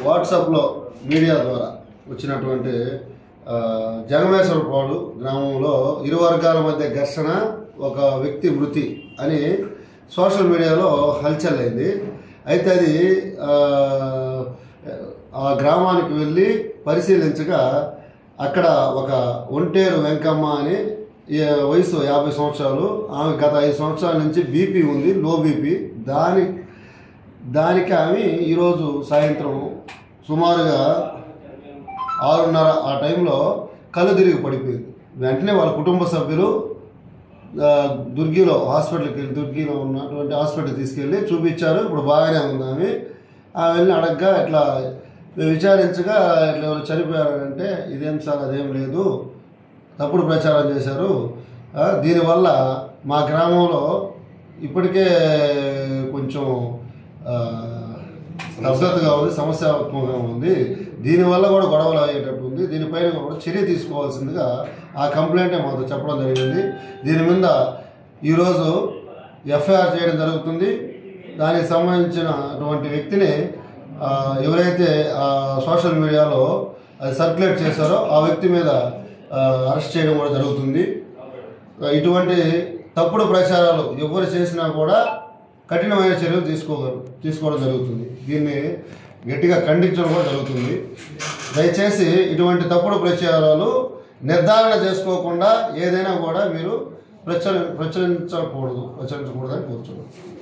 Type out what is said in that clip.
వాట్సాప్లో మీడియా ద్వారా వచ్చినటువంటి జగమేశ్వరపాడు గ్రామంలో ఇరు వర్గాల మధ్య ఘర్షణ, ఒక వ్యక్తి మృతి అని సోషల్ మీడియాలో హల్చల్ అయింది. అయితే అది ఆ గ్రామానికి వెళ్ళి పరిశీలించగా అక్కడ ఒక ఒంటేరు వెంకమ్మ అని వయసు 50 సంవత్సరాలు, ఆమె గత 5 సంవత్సరాల నుంచి బీపీ ఉంది, లో బీపీ. దానికి ఆమె ఈరోజు సాయంత్రం సుమారుగా 6:30 ఆ టైంలో కళ్ళు తిరిగి పడిపోయింది. వెంటనే వాళ్ళ కుటుంబ సభ్యులు దుర్గిలో ఉన్నటువంటి హాస్పిటల్కి తీసుకెళ్ళి చూపించారు. ఇప్పుడు బాగానే ఉంది ఆమె వెళ్ళి అడగగా ఇట్లా విచారించగా ఇట్లా ఎవరు చనిపోయారంటే, ఇదేం సార్ అదేం లేదు, తప్పుడు ప్రచారం చేశారు, దీనివల్ల మా గ్రామంలో ఇప్పటికే కొంచెం స్తబ్దతగా ఉంది, సమస్యాత్మకంగా ఉంది, దీనివల్ల కూడా గొడవలు అయ్యేటట్టు ఉంది, దీనిపైన కూడా చర్య తీసుకోవాల్సిందిగా ఆ కంప్లైంటే మాతో చెప్పడం జరిగింది. దీని మీద ఈరోజు ఎఫ్ఐఆర్ చేయడం జరుగుతుంది. దానికి సంబంధించినటువంటి వ్యక్తిని ఎవరైతే సోషల్ మీడియాలో అది సర్క్యులేట్ చేశారో ఆ వ్యక్తి మీద అరెస్ట్ చేయడం కూడా జరుగుతుంది. ఇటువంటి తప్పుడు ప్రచారాలు ఎవరు చేసినా కూడా కఠినమైన చర్యలు తీసుకోవడం జరుగుతుంది. దీన్ని గట్టిగా ఖండించడం కూడా జరుగుతుంది. దయచేసి ఇటువంటి తప్పుడు ప్రచారాలు నిర్ధారణ చేసుకోకుండా ఏదైనా కూడా మీరు ప్రచురించకూడదని కోరుతున్నాను.